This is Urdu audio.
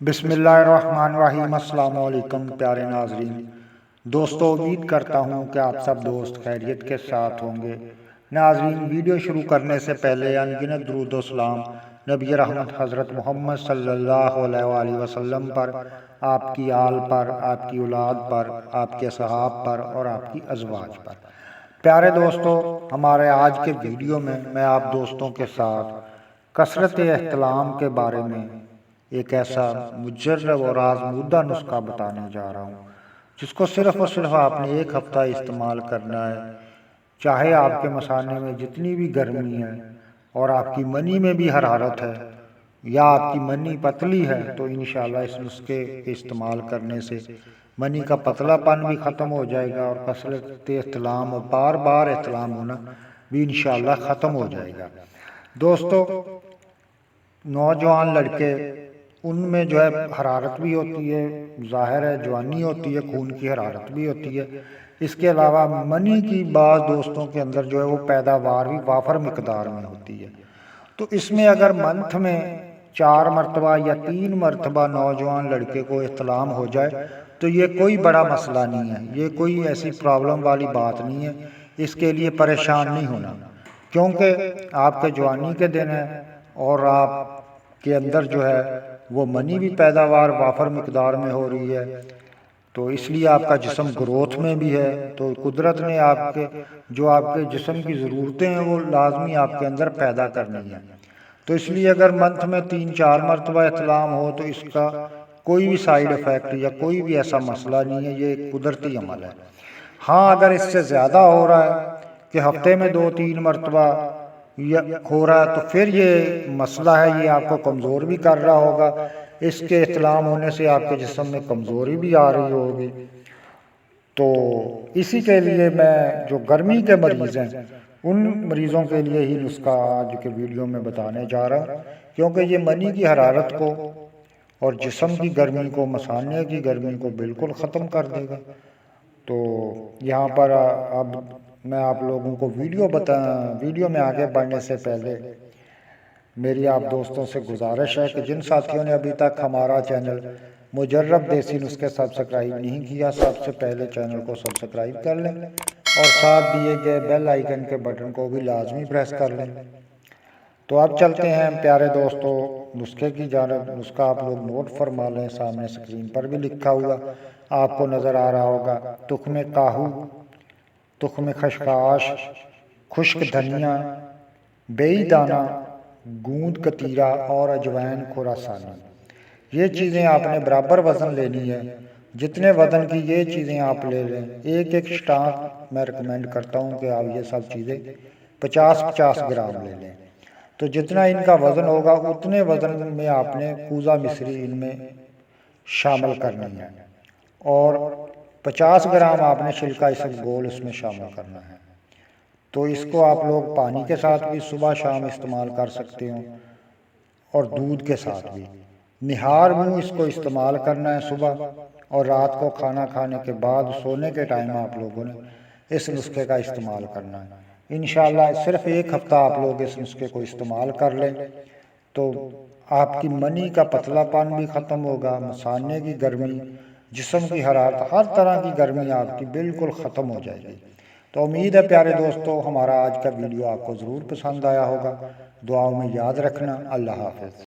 بسم اللہ الرحمن الرحیم۔ السلام علیکم پیارے ناظرین۔ دوستو، امید کرتا ہوں کہ آپ سب دوست خیریت کے ساتھ ہوں گے۔ ناظرین، ویڈیو شروع کرنے سے پہلے انگنت درود و سلام نبی رحمت حضرت محمد صلی اللہ علیہ وآلہ وسلم پر، آپ کی آل پر، آپ کی اولاد پر، آپ کے صحاب پر اور آپ کی ازواج پر۔ پیارے دوستو، ہمارے آج کے ویڈیو میں آپ دوستوں کے ساتھ کثرت احتلام کے بارے میں ایک ایسا مجرب اور آزمودہ نسخہ بتانے جا رہا ہوں جس کو صرف اور صرف آپ نے ایک ہفتہ استعمال کرنا ہے۔ چاہے آپ کے مثانے میں جتنی بھی گرمی ہے اور آپ کی منی میں بھی حرارت ہے یا آپ کی منی پتلی ہے، تو انشاءاللہ اس نسخے کے استعمال کرنے سے منی کا پتلا پن بھی ختم ہو جائے گا اور کثرت احتلام اور بار بار احتلام ہونا بھی انشاءاللہ ختم ہو جائے گا۔ دوستو، نوجوان لڑکے، ان میں جو ہے حرارت بھی ہوتی ہے، ظاہر ہے جوانی ہوتی ہے، خون کی حرارت بھی ہوتی ہے۔ اس کے علاوہ منی کی بعض دوستوں کے اندر جو ہے وہ پیداوار بھی وافر مقدار میں ہوتی ہے۔ تو اس میں اگر منتھ میں 4 مرتبہ یا 3 مرتبہ نوجوان لڑکے کو احتلام ہو جائے تو یہ کوئی بڑا مسئلہ نہیں ہے، یہ کوئی ایسی پرابلم والی بات نہیں ہے، اس کے لیے پریشان نہیں ہونا، کیونکہ آپ کے جوانی کے دن ہیں اور آپ کے اندر جو ہے وہ منی بھی پیداوار وافر مقدار میں ہو رہی ہے، تو اس لیے آپ کا جسم گروتھ میں بھی ہے، تو قدرت نے آپ کے جسم کی ضرورتیں ہیں وہ لازمی آپ کے اندر پیدا کرنی ہیں۔ تو اس لیے اگر منتھ میں 3-4 مرتبہ احتلام ہو تو اس کا کوئی بھی سائیڈ ایفیکٹ یا کوئی بھی ایسا مسئلہ نہیں ہے، یہ ایک قدرتی عمل ہے۔ ہاں، اگر اس سے زیادہ ہو رہا ہے کہ ہفتے میں 2-3 مرتبہ ہو رہا ہے تو پھر یہ مسئلہ ہے، یہ آپ کو کمزور بھی کر رہا ہوگا، اس کے احتلام ہونے سے آپ کے جسم میں کمزوری بھی آ رہی ہوگی۔ تو اسی کے لیے میں جو گرمی کے مریض ہیں ان مریضوں کے لیے ہی نسخہ آج کے ویڈیو میں بتانے جا رہا ہوں، کیونکہ یہ منی کی حرارت کو اور جسم کی گرمی کو، مثانے کی گرمی کو بالکل ختم کر دے گا۔ تو یہاں پر اب میں آپ لوگوں کو ویڈیو میں آگے بڑھنے سے پہلے میری آپ دوستوں سے گزارش ہے کہ جن ساتھیوں نے ابھی تک ہمارا چینل مجرب دیسی نسخے سبسکرائب نہیں کیا، سب سے پہلے چینل کو سبسکرائب کر لیں اور ساتھ دیے گئے بیل آئیکن کے بٹن کو بھی لازمی پریس کر لیں۔ تو اب چلتے ہیں پیارے دوستو نسخے کی جانب۔ نسخہ آپ لوگ نوٹ فرما لیں، سامنے سکرین پر بھی لکھا ہوا آپ کو نظر آ رہا ہوگا۔ تخم کاہو، تخم خشخاش، خشک دھنیا، بیئی دانہ، گوند کتیرا اور اجوائن خراسانی، یہ چیزیں آپ نے برابر وزن لینی ہے۔ جتنے وزن کی یہ چیزیں آپ لے لیں، ایک شٹانک میں ریکمینڈ کرتا ہوں کہ آپ یہ سب چیزیں 50-50 گرام لے لیں۔ تو جتنا ان کا وزن ہوگا اتنے وزن میں آپ نے کوزہ مصری ان میں شامل کرنی ہے اور 50 گرام آپ نے چھلکا اسفغول اس میں شامل کرنا ہے۔ تو اس کو آپ لوگ پانی کے ساتھ بھی صبح شام استعمال کر سکتے ہو اور دودھ کے ساتھ بھی۔ نہار منہ اس کو استعمال کرنا ہے صبح، اور رات کو کھانا کھانے کے بعد سونے کے ٹائم آپ لوگوں نے اس نسخے کا استعمال کرنا ہے۔ انشاءاللہ صرف ایک ہفتہ آپ لوگ اس نسخے کو استعمال کر لیں تو آپ کی منی کا پتلا پن بھی ختم ہوگا، مثانے کی گرمی، جسم کی حرارت، ہر طرح کی گرمی آپ کی بالکل ختم ہو جائے گی۔ تو امید ہے پیارے دوستو ہمارا آج کا ویڈیو آپ کو ضرور پسند آیا ہوگا۔ دعاؤں میں یاد رکھنا۔ اللہ حافظ۔